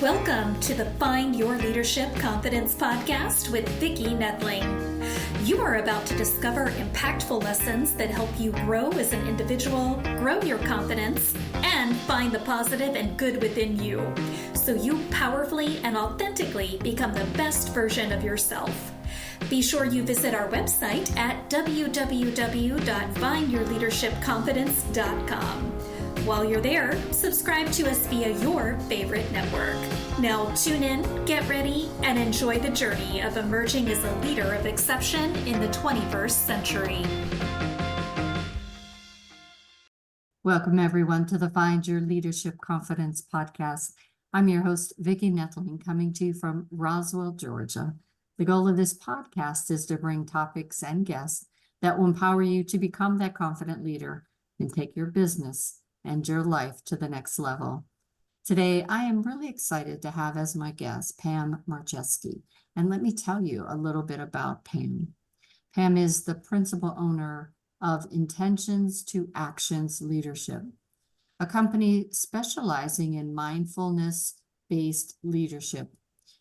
Welcome to the Find Your Leadership Confidence podcast with Vicki Noethling. You are about to discover impactful lessons that help you grow as an individual, grow your confidence, and find the positive and good within you, so you powerfully and authentically become the best version of yourself. Be sure you visit our website at www.findyourleadershipconfidence.com. While you're there, subscribe to us via your favorite network. Now tune in, get ready, and enjoy the journey of emerging as a leader of exception in the 21st century. Welcome, everyone, to the Find Your Leadership Confidence podcast. I'm your host, Vicki Noethling, coming to you from Roswell, Georgia. The goal of this podcast is to bring topics and guests that will empower you to become that confident leader and take your business and your life to the next level. Today, I am really excited to have as my guest, Pam Marcheski. And let me tell you a little bit about Pam. Pam is the principal owner of Intentions to Actions Leadership, a company specializing in mindfulness-based leadership.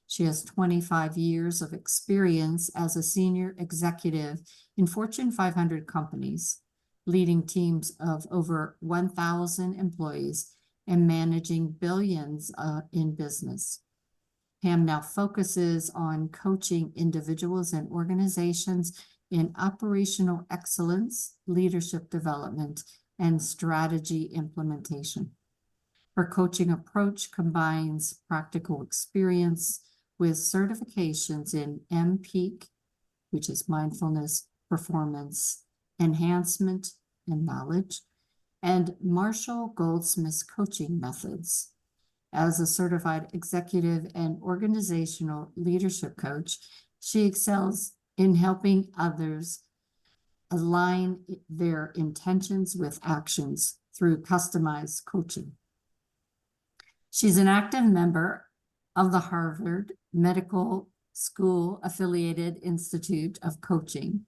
She has 25 years of experience as a senior executive in Fortune 500 companies, leading teams of over 1,000 employees and managing billions in business. Pam now focuses on coaching individuals and organizations in operational excellence, leadership development, and strategy implementation. Her coaching approach combines practical experience with certifications in mPEAK, which is mindfulness, performance, enhancement, and knowledge, and Marshall Goldsmith coaching methods. As a certified executive and organizational leadership coach, she excels in helping others align their intentions with actions through customized coaching. She's an active member of the Harvard Medical School Affiliated Institute of Coaching,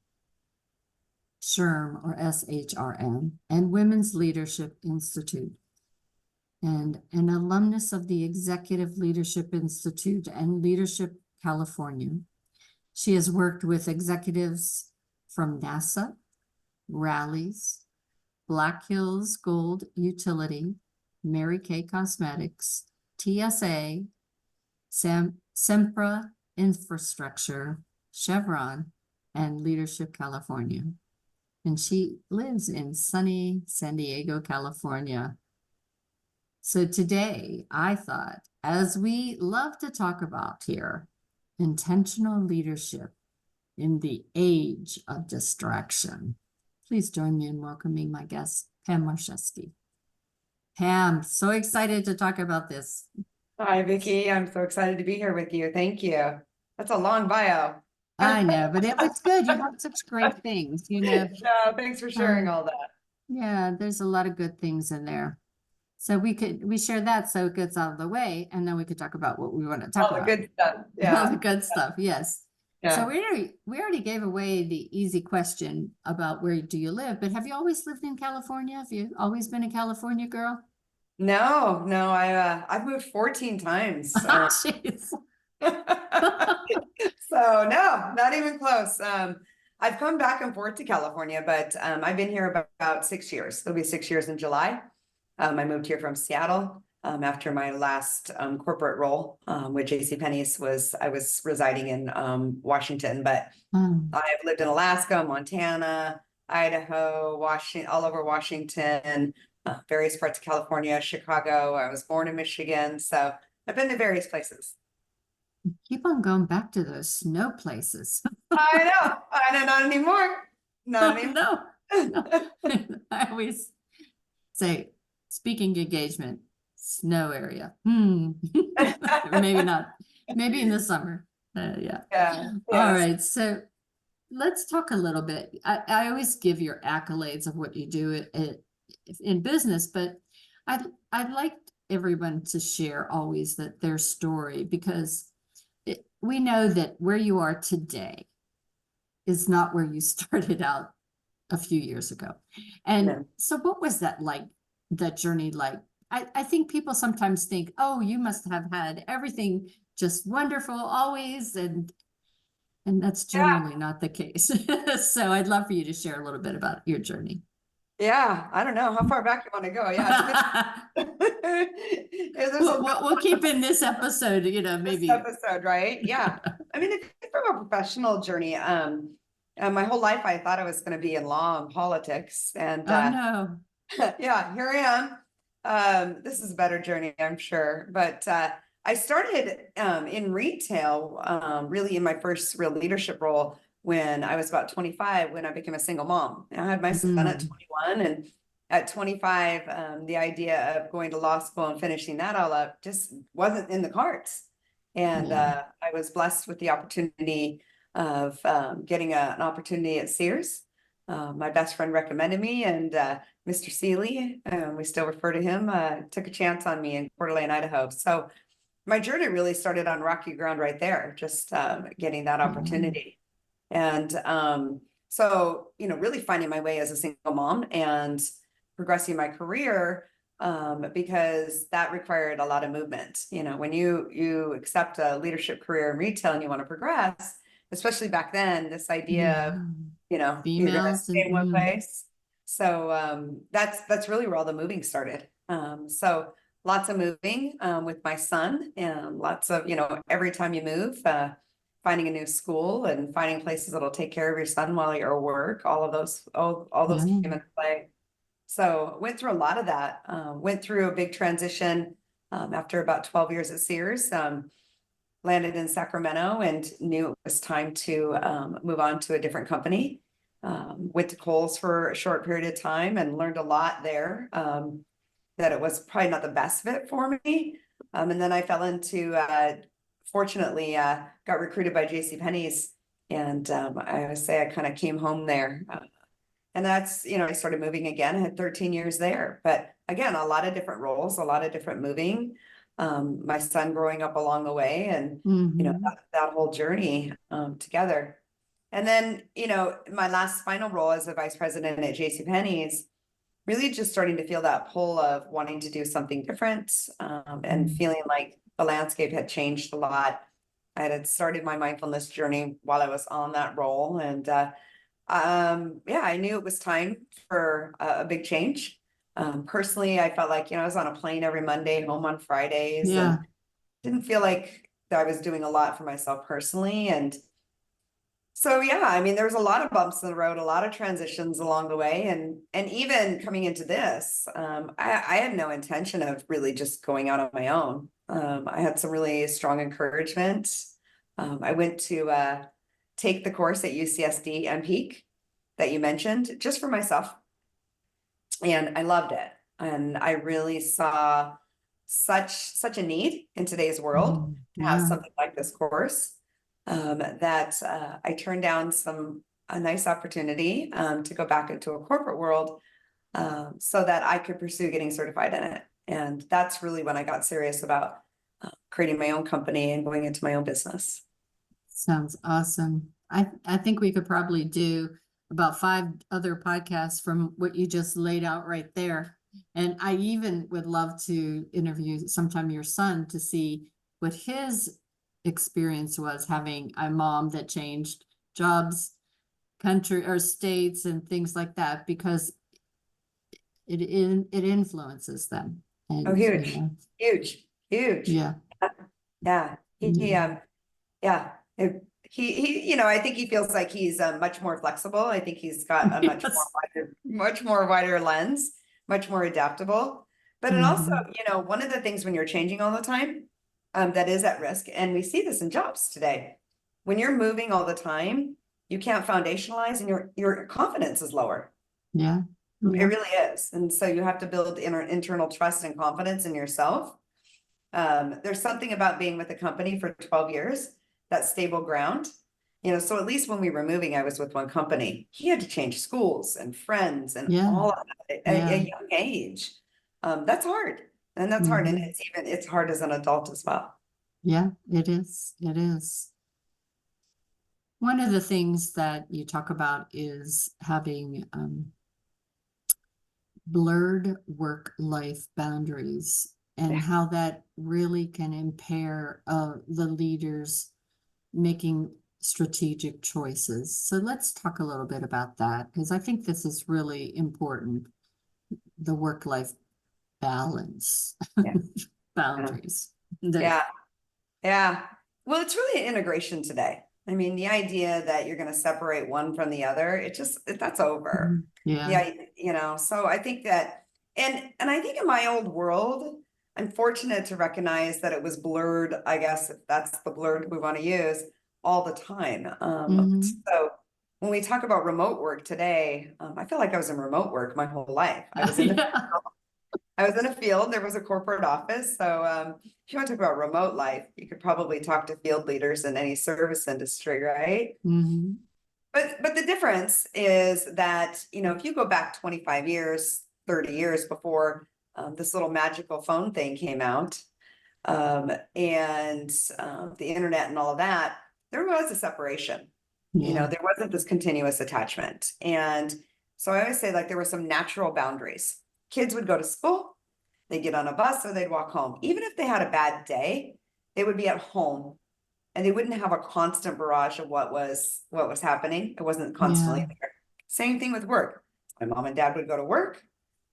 SHRM or SHRM, and Women's Leadership Institute, and an alumnus of the Executive Leadership Institute and Leadership California. She has worked with executives from NASA, Rallies, Black Hills Gold Utility, Mary Kay Cosmetics, TSA, Sempra Infrastructure, Chevron, and Leadership California. And she lives in sunny San Diego, California. So today I thought, as we love to talk about here, intentional leadership in the age of distraction. Please join me in welcoming my guest, Pam Marcheski. Pam, so excited to talk about this. Hi, Vicki. I'm so excited to be here with you. Thank you. That's a long bio. I know, but it was good. You have such great things, Yeah, thanks for sharing all that. Yeah, there's a lot of good things in there. So we share that so it gets out of the way, and then we could talk about what we want to talk about. All the good stuff. Yeah. All the good stuff, yes. Yeah. So we already gave away the easy question about where do you live, but have you always lived in California? Have you always been a California girl? No, I've moved 14 times. Jeez. So no, not even close. I've come back and forth to California, but I've been here about 6 years. It'll be 6 years in July. I moved here from Seattle after my last corporate role with JCPenney's. I was residing in Washington, but I've lived in Alaska, Montana, Idaho, Washington, all over Washington, various parts of California, Chicago. I was born in Michigan, so I've been to various places. Keep on going back to those snow places. I know, not anymore. Not anymore. No. I always say, speaking engagement, snow area. Maybe not. Maybe in the summer. Yeah. Yes. All right. So let's talk a little bit. I always give your accolades of what you do in business, but I'd like everyone to share always their story, because we know that where you are today is not where you started out a few years ago. And so what was that like, that journey like? I think people sometimes think, oh, you must have had everything just wonderful always, and that's generally not the case. So I'd love for you to share a little bit about your journey. Yeah, I don't know how far back you want to go. Yeah, there's a we'll keep in this episode, maybe. this episode, right? Yeah. I mean, if from a professional journey, my whole life I thought I was going to be in law and politics, and Oh no. yeah, here I am. This is a better journey, I'm sure. But I started in retail, really in my first real leadership role when I was about 25, when I became a single mom. I had my son at 21, and at 25, the idea of going to law school and finishing that all up just wasn't in the cards. And I was blessed with the opportunity of getting an opportunity at Sears. My best friend recommended me, and Mr. Seeley, we still refer to him, took a chance on me in Coeur d'Alene, Idaho. So my journey really started on rocky ground right there, just getting that opportunity. And so, really finding my way as a single mom and progressing my career, because that required a lot of movement. When you accept a leadership career in retail and you want to progress, especially back then, this idea of, you're going to stay in one place. So that's really where all the moving started. So lots of moving with my son, and lots of, every time you move, finding a new school and finding places that'll take care of your son while you're at work, all those came into play. So went through a lot of that, went through a big transition after about 12 years at Sears, landed in Sacramento and knew it was time to move on to a different company. Went to Kohl's for a short period of time and learned a lot there, that it was probably not the best fit for me. And then I fell into, fortunately, got recruited by JCPenney's, and I would say I kind of came home there. And that's, I started moving again. I had 13 years there, but again, a lot of different roles, a lot of different moving. My son growing up along the way, and that whole journey together. And then, my last final role as a vice president at JCPenney's, really just starting to feel that pull of wanting to do something different, and feeling like the landscape had changed a lot. I had started my mindfulness journey while I was on that role, and I knew it was time for a big change. Personally, I felt like, I was on a plane every Monday, home on Fridays, and didn't feel like I was doing a lot for myself personally. And so, there was a lot of bumps in the road, a lot of transitions along the way. And even coming into this, I had no intention of really just going out on my own. I had some really strong encouragement. I went to take the course at UCSD mPEAK that you mentioned, just for myself. And I loved it. And I really saw such a need in today's world to have something like this course, that I turned down a nice opportunity to go back into a corporate world, so that I could pursue getting certified in it. And that's really when I got serious about creating my own company and going into my own business. Sounds awesome. I think we could probably do about 5 other podcasts from what you just laid out right there. And I even would love to interview sometime your son to see what his experience was having a mom that changed jobs, country or states and things like that, because it influences them. And, huge. Yeah. He I think he feels like he's much more flexible. I think he's got a much more wider lens, much more adaptable. But it also, one of the things when you're changing all the time, that is at risk, and we see this in jobs today. When you're moving all the time, you can't foundationalize, and your confidence is lower. Yeah. It really is. And so you have to build internal trust and confidence in yourself. There's something about being with a company for 12 years, that stable ground. So at least when we were moving, I was with one company. He had to change schools and friends and all of that at a young age. That's hard. And that's hard. And it's hard as an adult as well. Yeah, it is. It is. One of the things that you talk about is having blurred work-life boundaries and how that really can impair the leaders making strategic choices. So let's talk a little bit about that, because I think this is really important, the work-life balance, Yeah. boundaries. Yeah. Yeah. Well, it's really an integration today. I mean, the idea that you're going to separate one from the other, that's over. Yeah. Yeah. So I think that, and I think in my old world, I'm fortunate to recognize that it was blurred, I guess, if that's the blurred we want to use, all the time. So when we talk about remote work today, I feel like I was in remote work my whole life. I was in a field, there was a corporate office. So if you want to talk about remote life, you could probably talk to field leaders in any service industry, right? But the difference is that, if you go back 25 years, 30 years before this little magical phone thing came out, and the internet and all of that, there was a separation. There wasn't this continuous attachment. And so I always say, like, there were some natural boundaries. Kids would go to school, they'd get on a bus or they'd walk home. Even if they had a bad day, they would be at home and they wouldn't have a constant barrage of what was happening. It wasn't constantly there. Same thing with work. My mom and dad would go to work,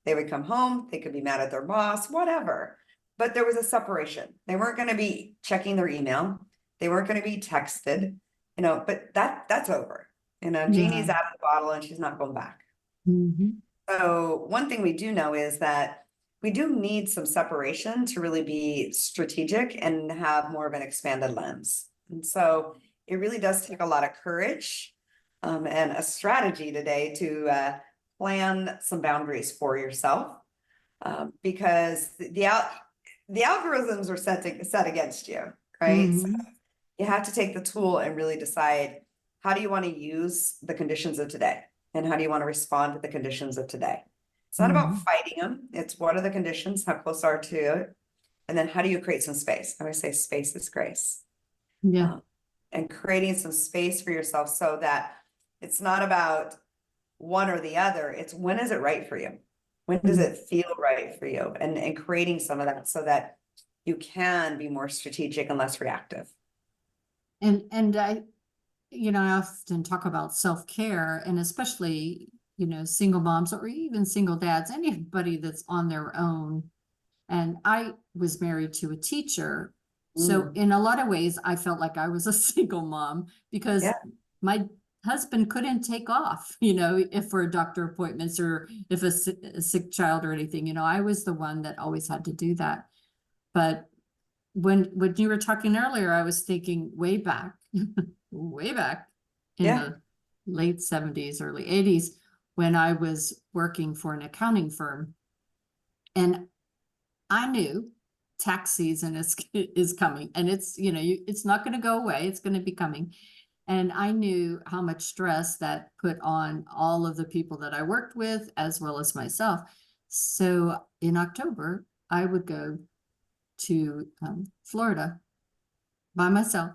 they would come home, they could be mad at their boss, whatever. But there was a separation. They weren't going to be checking their email. They weren't going to be texted, but that's over. Jeannie's out of the bottle and she's not going back. So one thing we do know is that we do need some separation to really be strategic and have more of an expanded lens. And so it really does take a lot of courage and a strategy today to plan some boundaries for yourself, because the algorithms are set against you, right? So you have to take the tool and really decide, how do you want to use the conditions of today? And how do you want to respond to the conditions of today? It's not about fighting them. It's, what are the conditions? How close are to it? And then how do you create some space? I always say space is grace. And creating some space for yourself so that it's not about one or the other. It's, when is it right for you? When does it feel right for you? And creating some of that so that you can be more strategic and less reactive. And I often talk about self-care, and especially, single moms or even single dads, anybody that's on their own. And I was married to a teacher. So in a lot of ways, I felt like I was a single mom because my husband couldn't take off, if for doctor appointments or if a sick child or anything, I was the one that always had to do that. But when you were talking earlier, I was thinking way back in the late 70s, early 80s, when I was working for an accounting firm. And I knew tax season is coming, and it's, it's not going to go away. It's going to be coming. And I knew how much stress that put on all of the people that I worked with, as well as myself. So in October, I would go to Florida by myself.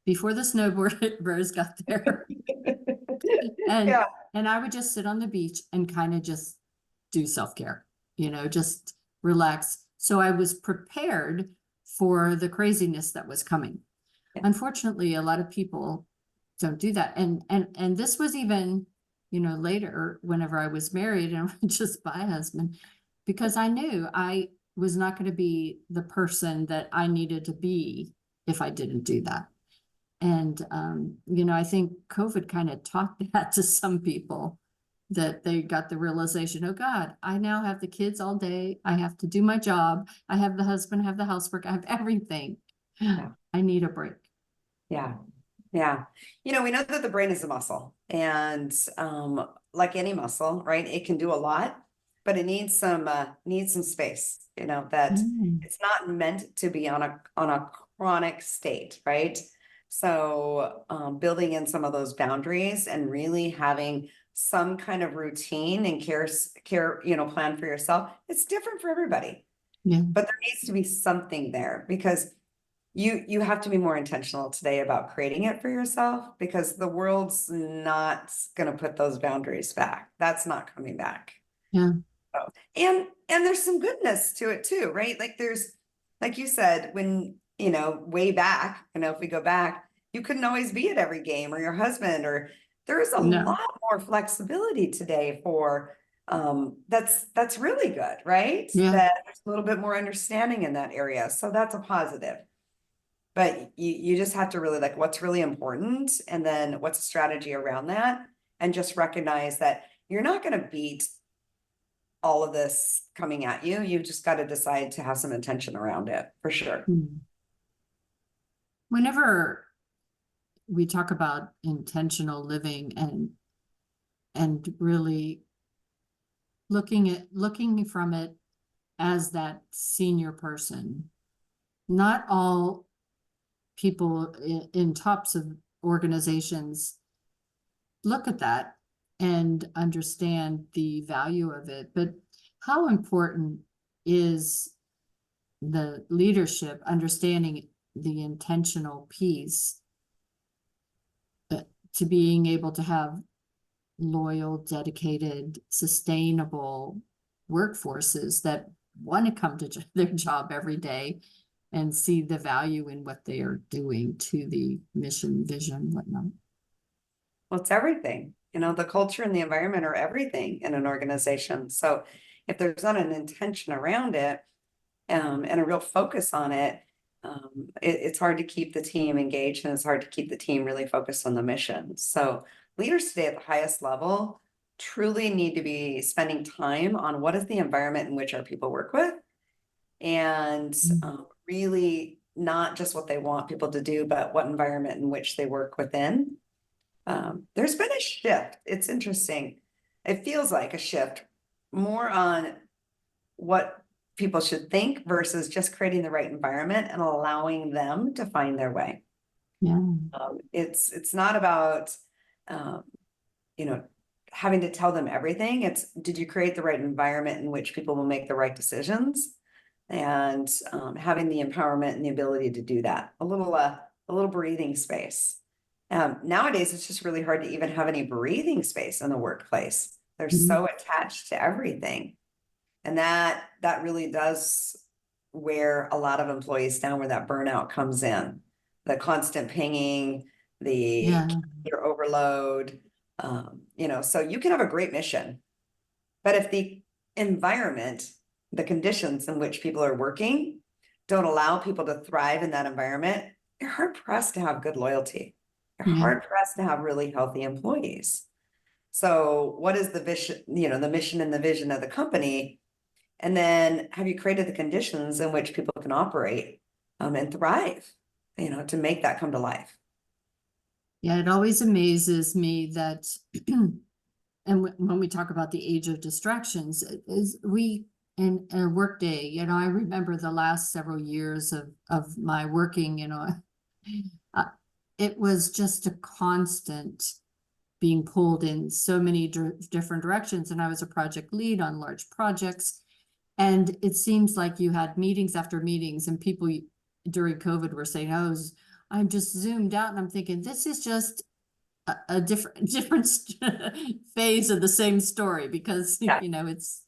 Before the snowboarders got there. And I would just sit on the beach and kind of just do self-care, just relax. So I was prepared for the craziness that was coming. Unfortunately, a lot of people don't do that. And this was even, later, whenever I was married and just by a husband, because I knew I was not going to be the person that I needed to be if I didn't do that. And, I think COVID kind of taught that to some people, that they got the realization, oh God, I now have the kids all day. I have to do my job. I have the husband, I have the housework, I have everything. I need a break. Yeah. We know that the brain is a muscle, and like any muscle, right? It can do a lot, but it needs some space, that it's not meant to be on a chronic state, right? So building in some of those boundaries and really having some kind of routine and care, plan for yourself. It's different for everybody. But there needs to be something there, because you have to be more intentional today about creating it for yourself, because the world's not going to put those boundaries back. That's not coming back. Yeah. So, and there's some goodness to it too, right? Like there's, like you said, when, way back, if we go back, you couldn't always be at every game, or your husband, or there's a No. lot more flexibility today for, that's really good, right? Yeah. That there's a little bit more understanding in that area. So that's a positive. But you just have to really like what's really important, and then what's a strategy around that, and just recognize that you're not going to beat all of this coming at you. You've just got to decide to have some intention around it, for sure. Whenever we talk about intentional living and really looking from it as that senior person, not all people in tops of organizations look at that and understand the value of it. But how important is the leadership understanding the intentional piece to being able to have loyal, dedicated, sustainable workforces that want to come to their job every day and see the value in what they are doing to the mission, vision, whatnot? Well, it's everything. The culture and the environment are everything in an organization. So if there's not an intention around it, and a real focus on it, it's hard to keep the team engaged, and it's hard to keep the team really focused on the mission. So leaders today at the highest level truly need to be spending time on what is the environment in which our people work with, and really not just what they want people to do, but what environment in which they work within. There's been a shift. It's interesting. It feels like a shift more on what people should think versus just creating the right environment and allowing them to find their way. Yeah. It's not about, having to tell them everything. It's, did you create the right environment in which people will make the right decisions, and having the empowerment and the ability to do that. A little breathing space. Nowadays, it's just really hard to even have any breathing space in the workplace. They're so attached to everything. And that really does wear a lot of employees down, where that burnout comes in. The constant pinging, your overload, so you can have a great mission, but if the environment, the conditions in which people are working don't allow people to thrive in that environment, you're hard pressed to have good loyalty. You're hard pressed to have really healthy employees. So what is the vision, the mission and the vision of the company? And then have you created the conditions in which people can operate and thrive, to make that come to life? Yeah, it always amazes me that, and when we talk about the age of distractions, is we in a workday, I remember the last several years of my working, it was just a constant being pulled in so many different directions. And I was a project lead on large projects. And it seems like you had meetings after meetings, and people during COVID were saying, "Oh, I'm just zoomed out." And I'm thinking, this is just a different phase of the same story, because, it's,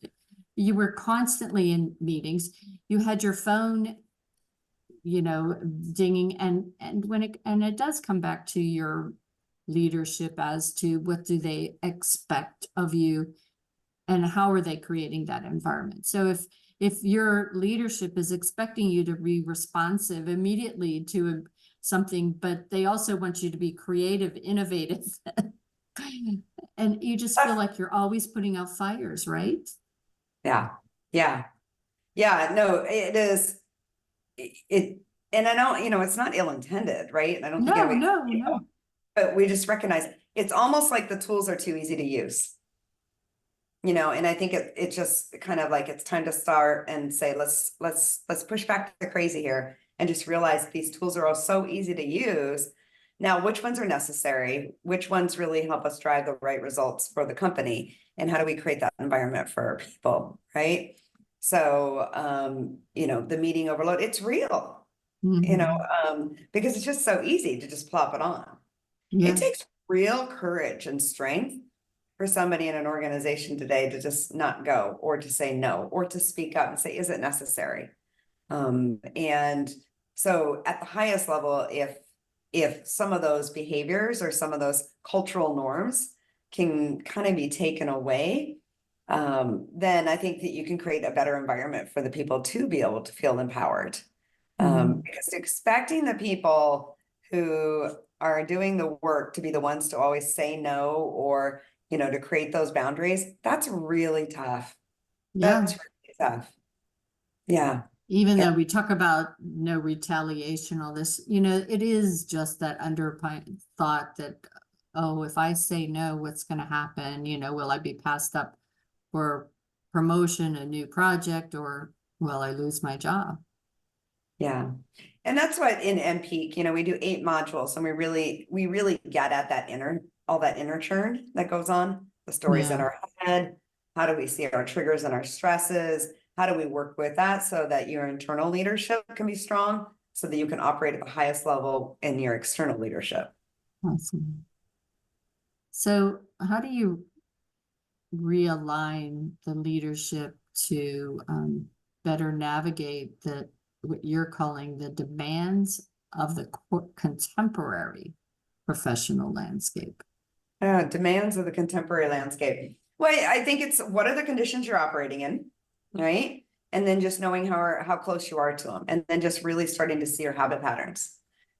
you were constantly in meetings. You had your phone, dinging, and when it does come back to your leadership as to what do they expect of you, and how are they creating that environment. So if your leadership is expecting you to be responsive immediately to something, but they also want you to be creative, innovative, and you just feel like you're always putting out fires, right? Yeah. No, it is. And I know, it's not ill-intended, right? And I don't think anybody, No. but we just recognize it's almost like the tools are too easy to use. And I think it just kind of like, it's time to start and say, let's push back the crazy here, and just realize these tools are all so easy to use. Now, which ones are necessary? Which ones really help us drive the right results for the company? And how do we create that environment for our people, right? So, the meeting overload, it's real. you know, Mhm. because it's just so easy to just plop it on. It Yeah. takes real courage and strength for somebody in an organization today to just not go, or to say no, or to speak up and say, is it necessary? And so at the highest level, if some of those behaviors or some of those cultural norms can kind of be taken away, then I think that you can create a better environment for the people to be able to feel empowered. Mhm. Because expecting the people who are doing the work to be the ones to always say no, or, you know, to create those boundaries, that's really tough. Yeah. That's really tough. Yeah. Even Yeah. though we talk about no retaliation, all this, it is just that underlying thought that, oh, if I say no, what's going to happen? Will I be passed up for promotion, a new project, or will I lose my job? Yeah. And that's what in mPEAK, you know, we do 8 modules, and we really get at that all that inner churn that goes on, the stories in Yeah. our head. How do we see our triggers and our stresses? How do we work with that so that your internal leadership can be strong, so that you can operate at the highest level in your external leadership? Awesome. So how do you realign the leadership to better navigate what you're calling the demands of the contemporary professional landscape? Demands of the contemporary landscape. Well, I think it's, what are the conditions you're operating in, right? And then just knowing how close you are to them, and then just really starting to see your habit patterns,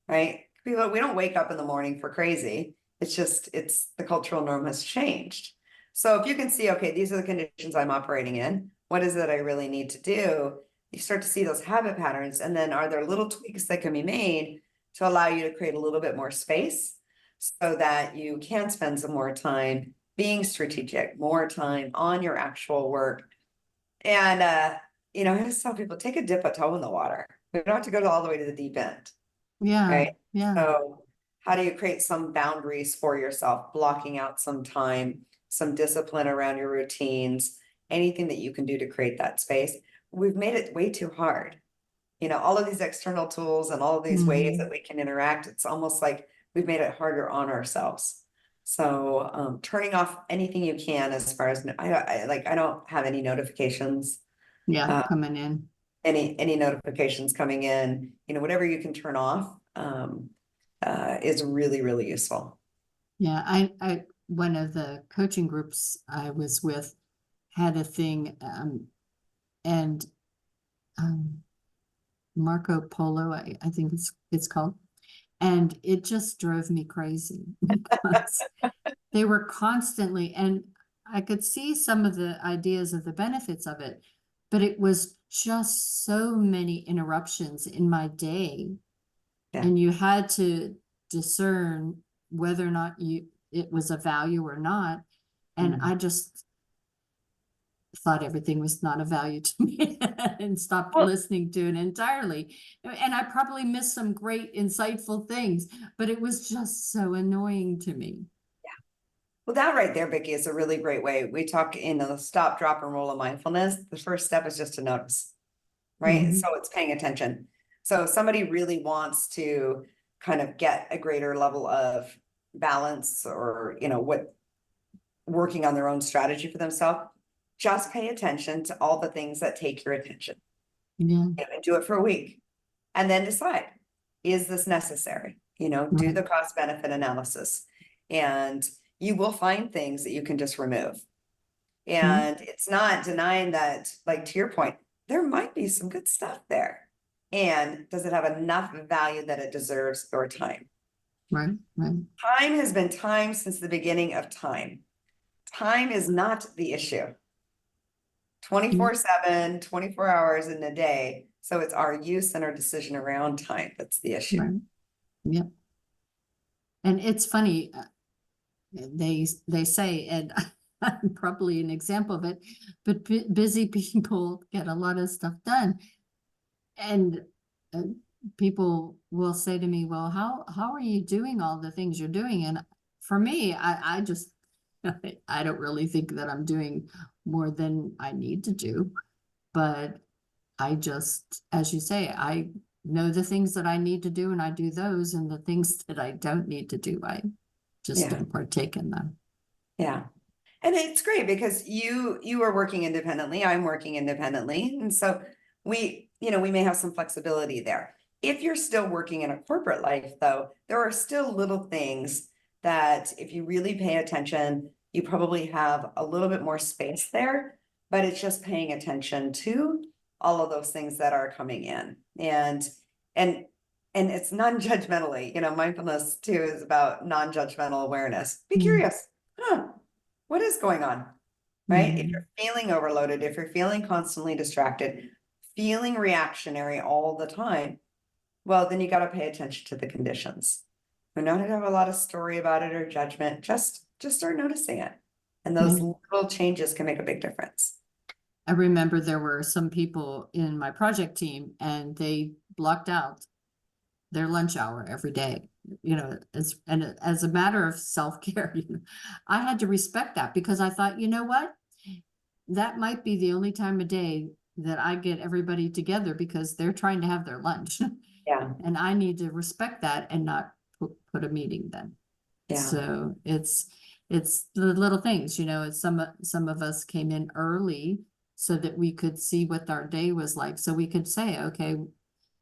right? We don't wake up in the morning for crazy. It's just, it's the cultural norm has changed. So if you can see, okay, these are the conditions I'm operating in, what is it I really need to do? You start to see those habit patterns, and then are there little tweaks that can be made to allow you to create a little bit more space, so that you can spend some more time being strategic, more time on your actual work. And you know, I just tell people, take a dip, a toe in the water. We don't have to go all the way to the deep end, Yeah, right? yeah. So how do you create some boundaries for yourself, blocking out some time, some discipline around your routines, anything that you can do to create that space? We've made it way too hard. You know, all of these external tools and all of these ways that we can interact, it's almost like we've made it harder on ourselves. So turning off anything you can, as far as I don't have any notifications, Yeah, uh, coming in. any notifications coming in, you know, whatever you can turn off is really, really useful. Yeah, I one of the coaching groups I was with had a thing, and um, Marco Polo, I think it's called, and it just drove me crazy because they were constantly, and I could see some of the ideas of the benefits of it, but it was just so many interruptions in my day, Yeah. and you had to discern whether or not it was a value or not. And I just thought everything was not of value to me and stopped Well, listening to it entirely. And I probably missed some great insightful things, but it was just so annoying to me. well, that right there, Vicki, is a really great way. We talk in the stop, drop, and roll of mindfulness. The first step is just to notice, right? Mhm. So it's paying attention. So if somebody really wants to kind of get a greater level of balance, or, you know, what, working on their own strategy for themselves, just pay attention to all the things that take your attention, Yeah, and do it for a week, and then decide, is this necessary? You know, do right. the cost benefit analysis, and you will find things that you can just remove. Yeah, And it's not denying that, like, to your point, there might be some good stuff there. And does it have enough value that it deserves your time? right, right. Time has been time since the beginning of time. Time is not the issue. 24/7, 24 hours in a day. So it's our use and our decision around time that's the issue. Right. Yep. And it's funny, they say, and I'm probably an example of it, but busy people get a lot of stuff done. And uh, people will say to me, well, how are you doing all the things you're doing? And for me, I just, I don't really think that I'm doing more than I need to do. But I just, as you say, I know the things that I need to do and I do those, and the things that I don't need to do, I just don't partake in them. Yeah. And it's great because you are working independently, I'm working independently. And so we may have some flexibility there. If you're still working in a corporate life, though, there are still little things that if you really pay attention, you probably have a little bit more space there, but it's just paying attention to all of those things that are coming in. And it's non-judgmentally, mindfulness too is about non-judgmental awareness. Be curious. What is going on, right? If you're feeling overloaded, if you're feeling constantly distracted, feeling reactionary all the time, well, then you got to pay attention to the conditions. We're not going to have a lot of story about it or judgment. Just start noticing it. And those little changes can make a big difference. I remember there were some people in my project team and they blocked out their lunch hour every day, as a matter of self-care. I had to respect that because I thought, you know what, that might be the only time of day that I get everybody together because they're trying to have their lunch. Yeah. And I need to respect that and not put a meeting then. Yeah. So it's the little things, some of us came in early so that we could see what our day was like. So we could say, okay,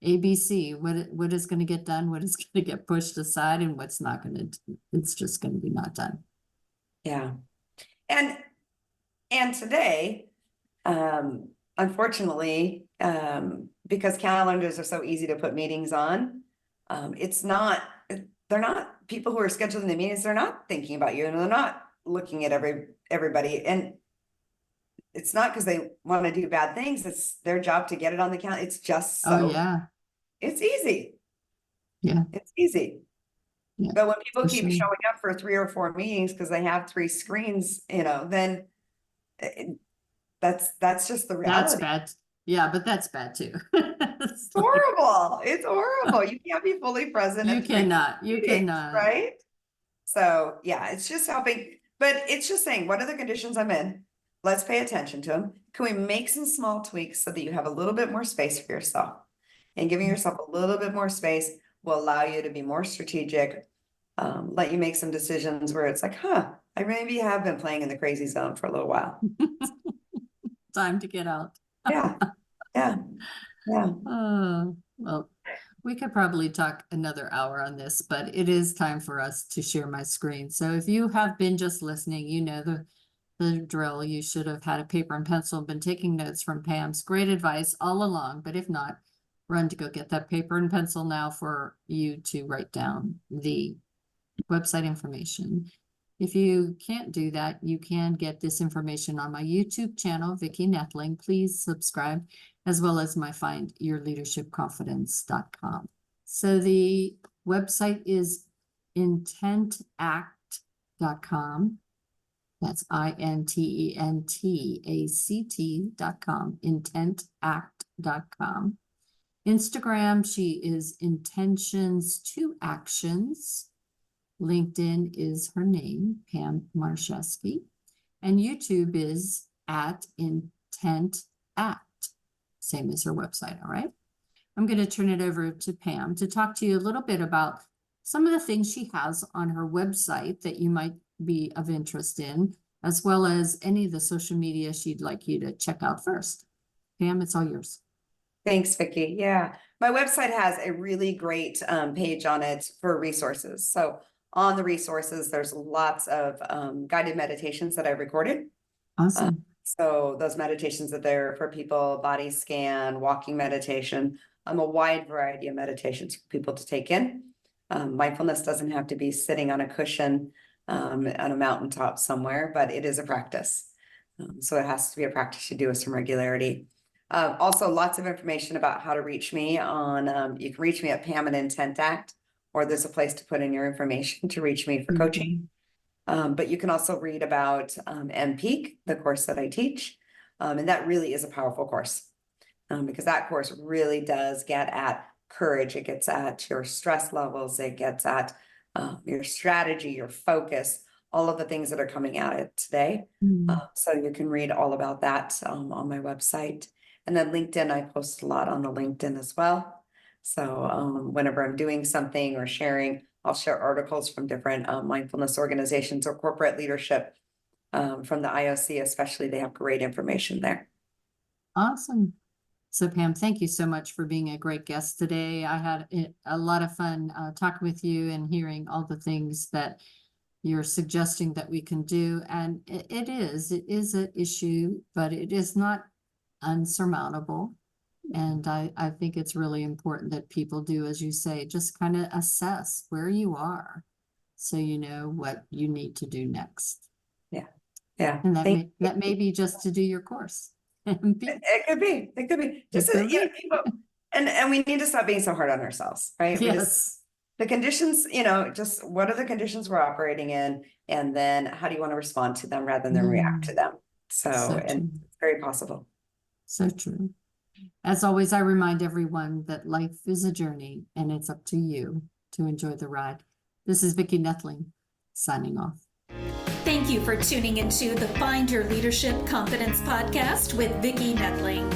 ABC, what is going to get done, what is going to get pushed aside, and what's not going to, it's just going to be not done. Yeah. And today, unfortunately, because calendars are so easy to put meetings on, they're not people who are scheduling the meetings, they're not thinking about you and they're not looking at everybody. And it's not because they want to do bad things. It's their job to get it on the calendar. It's just so, it's easy. Yeah. It's easy. Yeah, but when people keep showing up for 3 or 4 meetings because they have 3 screens, then that's just the reality. That's bad. Yeah, but that's bad too. It's horrible. It's horrible. You can't be fully present. You cannot. Right? So yeah, it's just helping, but it's just saying, what are the conditions I'm in? Let's pay attention to them. Can we make some small tweaks so that you have a little bit more space for yourself? And giving yourself a little bit more space will allow you to be more strategic, let you make some decisions where it's like, I maybe have been playing in the crazy zone for a little while. Time to get out. Yeah. Well, we could probably talk another hour on this, but it is time for us to share my screen. So if you have been just listening, the drill. You should have had a paper and pencil and been taking notes from Pam's great advice all along. But if not, run to go get that paper and pencil now for you to write down the website information. If you can't do that, you can get this information on my YouTube channel, Vicki Noethling. Please subscribe, as well as my findyourleadershipconfidence.com. So the website is intentact.com. That's intentact.com, intentact.com. Instagram, she is intentions to actions. LinkedIn is her name, Pam Marcheski. And YouTube is at Intent Act, same as her website, all right? I'm going to turn it over to Pam to talk to you a little bit about some of the things she has on her website that you might be of interest in, as well as any of the social media she'd like you to check out first. Pam, it's all yours. Thanks, Vicki. Yeah, my website has a really great page on it for resources. So on the resources, there's lots of guided meditations that I recorded. Awesome. So those meditations are there for people, body scan, walking meditation, a wide variety of meditations for people to take in. Mindfulness doesn't have to be sitting on a cushion on a mountaintop somewhere, but it is a practice. So it has to be a practice you do with some regularity. Also, lots of information about how to reach me on, you can reach me at Pam and Intent Act, or there's a place to put in your information to reach me for coaching. But you can also read about mPEAK, the course that I teach. And that really is a powerful course because that course really does get at courage. It gets at your stress levels. It gets at your strategy, your focus, all of the things that are coming at it today. So you can read all about that on my website. And then LinkedIn, I post a lot on the LinkedIn as well. So whenever I'm doing something or sharing, I'll share articles from different mindfulness organizations or corporate leadership from the IOC, especially. They have great information there. Awesome. So Pam, thank you so much for being a great guest today. I had a lot of fun talking with you and hearing all the things that you're suggesting that we can do. And it is an issue, but it is not unsurmountable. And I think it's really important that people do, as you say, just kind of assess where you are so you know what you need to do next. Yeah. Yeah. And that may be just to do your course. It could be just people, and we need to stop being so hard on ourselves, right? Yes. The conditions, just what are the conditions we're operating in, and then how do you want to respond to them rather than react to them? So and it's very possible. So true. As always, I remind everyone that life is a journey and it's up to you to enjoy the ride. This is Vicki Noethling signing off. Thank you for tuning into the Find Your Leadership Confidence podcast with Vicki Noethling,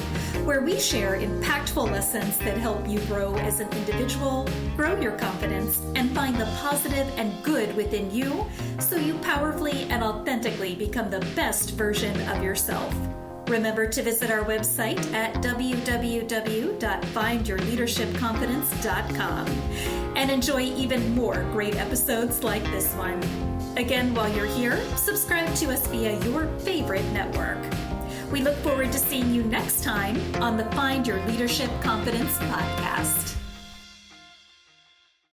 where we share impactful lessons that help you grow as an individual, grow your confidence, and find the positive and good within you so you powerfully and authentically become the best version of yourself. Remember to visit our website at www.findyourleadershipconfidence.com and enjoy even more great episodes like this one. Again, while you're here, subscribe to us via your favorite network. We look forward to seeing you next time on the Find Your Leadership Confidence podcast.